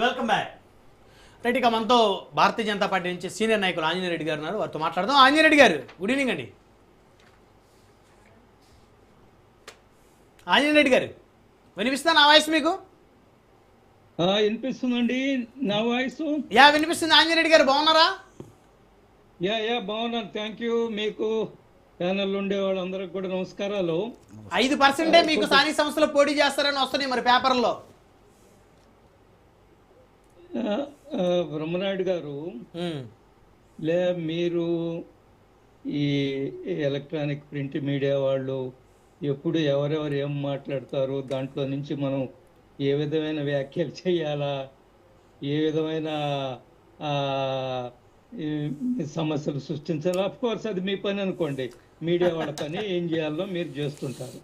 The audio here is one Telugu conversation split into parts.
Welcome back. రైట్, ఇక మనతో భారతీయ జనతా పార్టీ నుంచి సీనియర్ నాయకులు ఆంజనేయ రెడ్డి గారు ఉన్నారు, వారితో మాట్లాడదాం. ఆంజనేయ రెడ్డి గారు, గుడ్ ఈవినింగ్ అండి. ఆంజనేయ రెడ్డి గారు, వినిపిస్తుందా నా వాయిస్ మీకు? వినిపిస్తుందండి నా వాయిస్. యా వినిపిస్తుంది. ఆంజనేయ రెడ్డి గారు బాగున్నారా? యా బాగున్నాను, థ్యాంక్ యూ. మీకు ప్యానల్ ఉండే వాళ్ళందరికి కూడా నమస్కారాలు. 5% మీకు స్థానిక సంస్థలు పోటీ చేస్తారని వస్తున్నాయి మరి పేపర్లో. బ్రహ్మనాయుడు గారు, మీరు ఈ ఎలక్ట్రానిక్ ప్రింట్ మీడియా వాళ్ళు ఎప్పుడు ఎవరెవరు ఏం మాట్లాడతారు, దాంట్లో నుంచి మనం ఏ విధమైన వ్యాఖ్యలు చేయాలా, ఏ విధమైన సమస్యలు సృష్టించాలా, అఫ్ కోర్స్ అది మీ పని అనుకోండి, మీడియా వాళ్ళ పని, ఏం చేయాలో మీరు చేస్తుంటారు.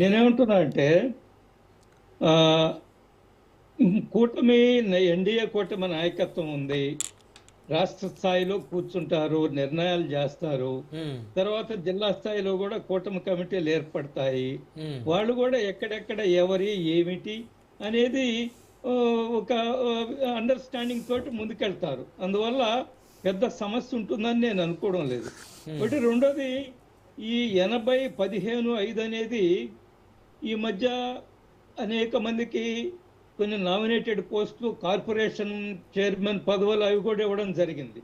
నేనేమంటున్నా అంటే కూటమి, ఎన్డీఏ కూటమి నాయకత్వం ఉంది, రాష్ట్ర స్థాయిలో కూర్చుంటారు, నిర్ణయాలు చేస్తారు, తర్వాత జిల్లా స్థాయిలో కూడా కూటమి కమిటీలు ఏర్పడతాయి. వాళ్ళు కూడా ఎక్కడెక్కడ ఎవరి ఏమిటి అనేది ఒక అండర్స్టాండింగ్ తోటి ముందుకెళ్తారు. అందువల్ల పెద్ద సమస్య ఉంటుందని నేను అనుకోవడం లేదు. ఒకటి. రెండోది, ఈ 80-15-5 అనేది ఈ మధ్య అనేక మందికి కొన్ని నామినేటెడ్ పోస్టులు, కార్పొరేషన్ చైర్మన్ పదవులు అవి కూడా ఇవ్వడం జరిగింది.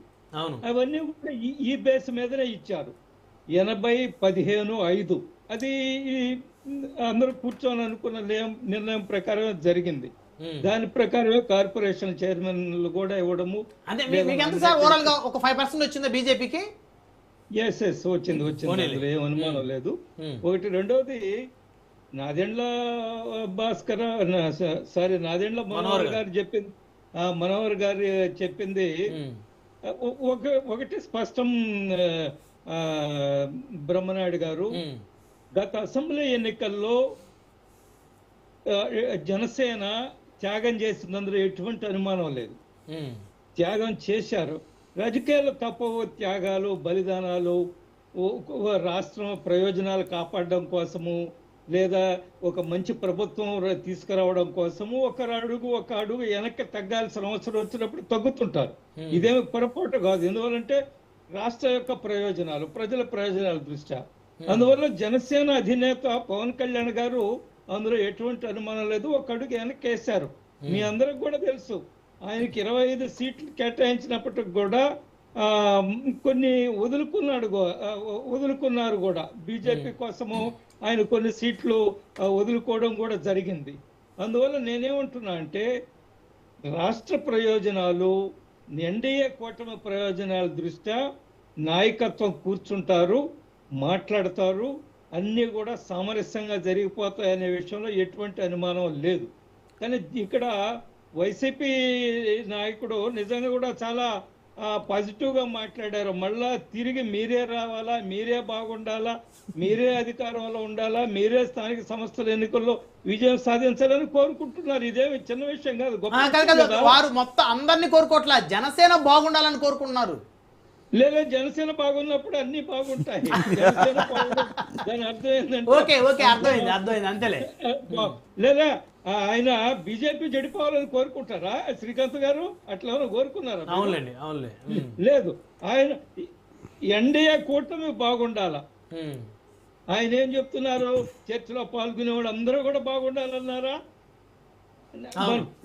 అవన్నీ కూడా ఈ బేస్ మీదనే ఇచ్చారు. 80-15-5 అది అందరూ కూర్చొని అనుకున్న నిర్ణయం ప్రకారమే జరిగింది. దాని ప్రకారమే కార్పొరేషన్ చైర్మన్లు కూడా ఇవ్వడము. ఒక 5% వచ్చిందా బీజేపీకి? ఎస్ వచ్చింది, ఏం అనుమానం లేదు. ఒకటి. రెండవది, నాదెండ్ల భాస్కర్ నాదెండ్ల మనోహర్ గారు చెప్పింది, మనోహర్ గారు చెప్పింది ఒకటి స్పష్టం. బ్రహ్మనాయుడు గారు, గత అసెంబ్లీ ఎన్నికల్లో జనసేన త్యాగం చేసినందులో ఎటువంటి అనుమానం లేదు. త్యాగం చేశారు. రాజకీయాలు తప్పవు, త్యాగాలు, బలిదానాలు, రాష్ట్రం ప్రయోజనాలు కాపాడడం కోసము, లేదా ఒక మంచి ప్రభుత్వం తీసుకురావడం కోసము ఒక అడుగు వెనక్కి తగ్గాల్సిన అవసరం వచ్చినప్పుడు తగ్గుతుంటారు. ఇదేమి పొరపాటు కాదు. ఎందువల్లంటే రాష్ట్ర యొక్క ప్రయోజనాలు, ప్రజల ప్రయోజనాల దృష్ట్యా. అందువల్ల జనసేన అధినేత పవన్ కళ్యాణ్ గారు అందులో ఎటువంటి అనుమానం లేదు, ఒక అడుగు వెనక్కి వేశారు. మీ అందరికి కూడా తెలుసు, ఆయనకి 25 సీట్లు కేటాయించినప్పటికి కూడా కొన్ని వదులుకున్నారు కూడా. బీజేపీ కోసము ఆయన కొన్ని సీట్లు వదులుకోవడం కూడా జరిగింది. అందువల్ల నేనేమంటున్నా అంటే రాష్ట్ర ప్రయోజనాలు, ఎన్డీఏ కూటమి ప్రయోజనాల దృష్ట్యా నాయకత్వం కూర్చుంటారు, మాట్లాడతారు, అన్నీ కూడా సామరస్యంగా జరిగిపోతాయనే విషయంలో ఎటువంటి అనుమానం లేదు. కానీ ఇక్కడ వైసీపీ నాయకుడు నిజంగా కూడా చాలా పాజిటివ్గా మాట్లాడారు. మళ్ళా తిరిగి మీరే రావాలా, మీరే బాగుండాలా, మీరే అధికారంలో ఉండాలా, మీరే స్థానిక సంస్థల ఎన్నికల్లో విజయం సాధించాలని కోరుకుంటున్నారు. ఇదేమి చిన్న విషయం కాదు. వారు మొత్తం అందరినీ కోరుకోవట్లా, జనసేన బాగుండాలని కోరుకుంటున్నారు. లేదా జనసేన బాగున్నప్పుడు అన్ని బాగుంటాయి. దాని అర్థం ఏంటంటే, లేదా ఆయన బీజేపీ చెడిపోవాలని కోరుకుంటారా శ్రీకాంత్ గారు? అట్లా కోరుకున్నారా? లేదు. ఆయన ఎన్డీఏ కూటమి బాగుండాల. ఆయన ఏం చెప్తున్నారు? చర్చలో పాల్గొనేవాడు అందరూ కూడా బాగుండాలన్నారా?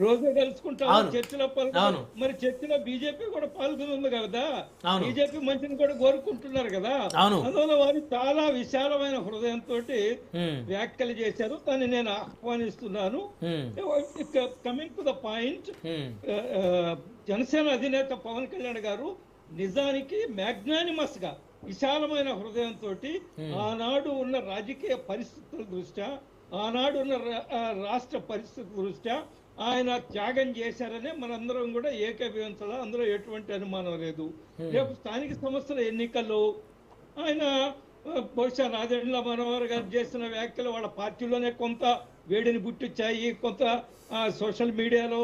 రోజే కలుసుకుంటాం చర్చలో పాల్గొన. మరి చర్చలో బీజేపీ కూడా పాల్గొని ఉంది కదా, బీజేపీ మంచిని కూడా కోరుకుంటున్నారు కదా. అందువల్ల వారు చాలా విశాలమైన హృదయంతో వ్యాఖ్యలు చేశారు. దాన్ని నేను ఆహ్వానిస్తున్నాను. Coming to the point, Janasena అధినేత పవన్ కళ్యాణ్ గారు నిజానికి మ్యాగ్నానిమస్ గా, విశాలమైన హృదయంతో ఆనాడు ఉన్న రాజకీయ పరిస్థితుల దృష్ట్యా, ఆనాడు ఉన్న రాష్ట్ర పరిస్థితి దృష్ట్యా ఆయన త్యాగం చేశారనే మనందరం కూడా ఏకీభవించాలా, అందులో ఎటువంటి అనుమానం లేదు. రేపు స్థానిక సంస్థల ఎన్నికల్లో ఆయన బహుశా నాదెండ్ల మనోహర్ గారు చేసిన వ్యాఖ్యలు వాళ్ళ పార్టీలోనే కొంత వేడిని పుట్టించాయి. కొంత సోషల్ మీడియాలో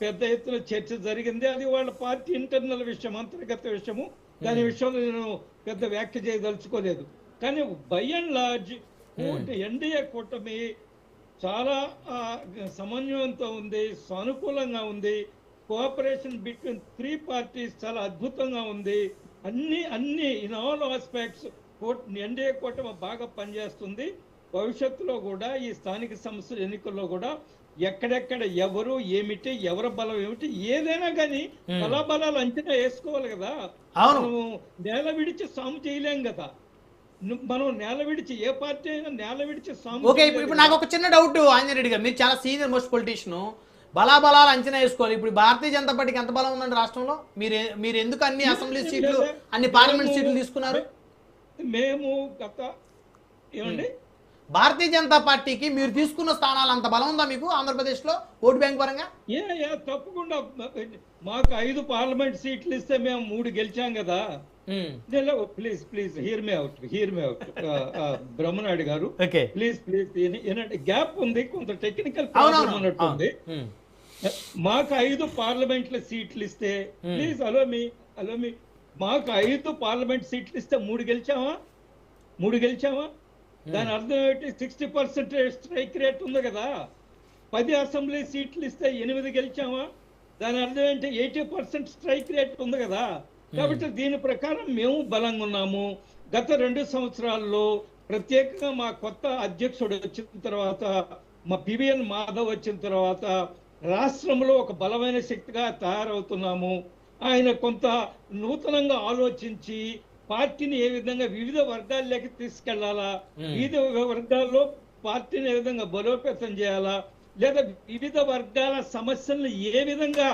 పెద్ద ఎత్తున చర్చ జరిగింది. అది వాళ్ళ పార్టీ ఇంటర్నల్ విషయం, అంతర్గత విషయము. దాని విషయంలో నేను పెద్ద వ్యాఖ్య చేయదలుచుకోలేదు. కానీ బై అండ్ లార్జ్ ఎన్డీఏ కూటమి చాలా సమన్వయంతో ఉంది, సానుకూలంగా ఉంది. కోఆపరేషన్ బిట్వీన్ 3 పార్టీస్ చాలా అద్భుతంగా ఉంది. అన్ని ఇన్ ఆల్ ఆస్పెక్ట్స్ ఎన్డీఏ కూటమి బాగా పనిచేస్తుంది. భవిష్యత్తులో కూడా ఈ స్థానిక సంస్థల ఎన్నికల్లో కూడా ఎక్కడెక్కడ ఎవరు ఏమిటి, ఎవరి బలం ఏమిటి, ఏదైనా కానీ బలాబలాలు అంచనా వేసుకోవాలి కదా. మనము నేల విడిచి సాము చేయలేం కదా. మనం నేల విడిచి ఏ పార్టీ అయినా నేల విడిచి సాము. ఓకే, ఇప్పుడు నాకు ఒక చిన్న డౌట్ ఆంజనేయుడు గారు, మీరు చాలా సీనియర్ మోస్ట్ పొలిటీషియన్, బలాబలాలు అంచనా వేసుకోవాలి. ఇప్పుడు భారతీయ జనతా పార్టీకి ఎంత బలం ఉందండి రాష్ట్రంలో? మీరు ఎందుకు అన్ని అసెంబ్లీ సీట్లు, అన్ని పార్లమెంట్ సీట్లు తీసుకున్నారు? మేము గత ఏమండి భారతీయ జనతా పార్టీకి మీరు తీసుకున్న స్థానాలు అంత బలం ఉందా మీకు ఆంధ్రప్రదేశ్ లో ఓటు బ్యాంక్ పరంగా? తప్పకుండా. మాకు 5 పార్లమెంట్ సీట్లు ఇస్తే మేము 3 గెలిచాం కదా. Please here me out Brahmanaidu గారు, ప్లీజ్ ఏంటంటే గ్యాప్ ఉంది, కొంత టెక్నికల్ ప్రాబ్లం ఉన్నట్టుంది. మాకు 5 పార్లమెంట్ల సీట్లు ఇస్తే ప్లీజ్ అలో మీ మాకు 5 పార్లమెంట్ సీట్లు ఇస్తే 3 గెలిచామా? దాని అర్థం ఏంటి? 60% స్ట్రైక్ రేట్ ఉంది కదా. 10 అసెంబ్లీ సీట్లు ఇస్తే 8 గెలిచామా? దాని అర్థం ఏంటి? 80% స్ట్రైక్ రేట్ ఉంది కదా. కాబట్టి దీని ప్రకారం మేము బలంగా ఉన్నాము. గత 2 సంవత్సరాల్లో ప్రత్యేకంగా మా కొత్త అధ్యక్షుడు వచ్చిన తర్వాత, మా పివిఎన్ మాధవ్ వచ్చిన తర్వాత రాష్ట్రంలో ఒక బలమైన శక్తిగా తయారవుతున్నాము. ఆయన కొంత నూతనంగా ఆలోచించి పార్టీని ఏ విధంగా వివిధ వర్గాల్లోకి తీసుకెళ్లాలా, వివిధ వర్గాల్లో పార్టీని ఏ విధంగా బలోపేతం చేయాలా, లేదా వివిధ వర్గాల సమస్యలను ఏ విధంగా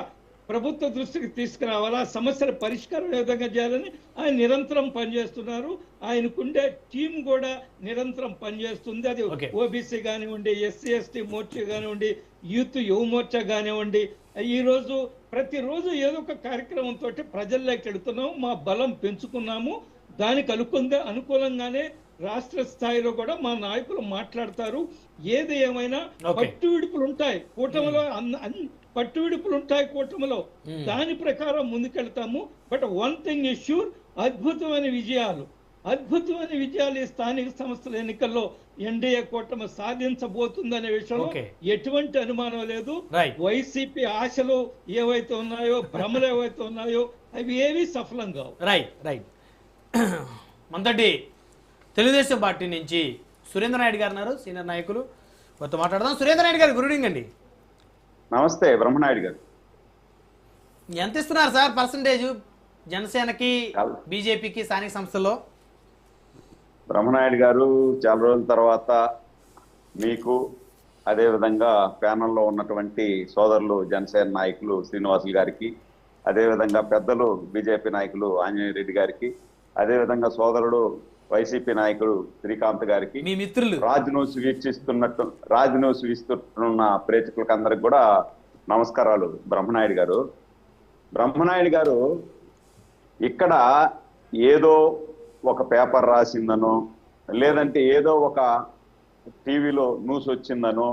ప్రభుత్వ దృష్టికి తీసుకురావాలా, సమస్యల పరిష్కారం ఏ విధంగా చేయాలని ఆయన నిరంతరం పనిచేస్తున్నారు. ఆయనకుండే టీం కూడా నిరంతరం పనిచేస్తుంది. అది ఓబీసీ కానివ్వండి, ఎస్సీ ఎస్టీ మోర్చా కానివ్వండి, యూత్ యువ మోర్చా కానివ్వండి. ఈరోజు ప్రతిరోజు ఏదో ఒక కార్యక్రమంతో ప్రజల్లోకి వెళుతున్నాము, మా బలం పెంచుకున్నాము. దానికి అనుకూలంగానే రాష్ట్ర స్థాయిలో కూడా మా నాయకులు మాట్లాడతారు. ఏది ఏమైనా పట్టు విడుపులు ఉంటాయి కూటమిలో, పట్టువిడుపులు ఉంటాయి కూటమిలో, దాని ప్రకారం ముందుకెళ్తాము. But one thing is sure, అద్భుతమైన విజయాలు ఈ స్థానిక సంస్థల ఎన్నికల్లో ఎన్డీఏ కూటమి సాధించబోతుందనే విషయంలో ఎటువంటి అనుమానం లేదు. వైసీపీ ఆశలు ఏవైతే ఉన్నాయో, భ్రమలు ఏవైతే ఉన్నాయో, అవి ఏవి సఫలం కావు. రైట్ మనతోటి తెలుగుదేశం పార్టీ నుంచి సురేంద్ర నాయుడు గారు ఉన్నారు, సీనియర్ నాయకులు. కొత్త మాట్లాడదాం. సురేంద్ర నాయుడు గారు, గుడ్ ఈవినింగ్ అండి. నమస్తే బ్రహ్మనాయుడు గారు. ఎంత ఇస్తున్నారు సార్ పర్సంటేజ్ జనసేనకి, బీజేపీకి స్థానిక సంస్థల్లో? బ్రహ్మనాయుడు గారు, చాలా రోజుల తర్వాత మీకు, అదేవిధంగా ప్యానల్లో ఉన్నటువంటి సోదరులు జనసేన నాయకులు శ్రీనివాసులు గారికి, అదేవిధంగా పెద్దలు బీజేపీ నాయకులు ఆంజనేయ రెడ్డి గారికి, అదేవిధంగా సోదరుడు వైసీపీ నాయకుడు శ్రీకాంత్ గారికి, మీ మిత్రులు రాజ్ న్యూస్ వీక్షిస్తున్న ప్రేక్షకులకు అందరికి కూడా నమస్కారాలు. బ్రహ్మనాయుడు గారు ఇక్కడ ఏదో ఒక పేపర్ రాసిందనో, లేదంటే ఏదో ఒక టీవీలో న్యూస్ వచ్చిందనో,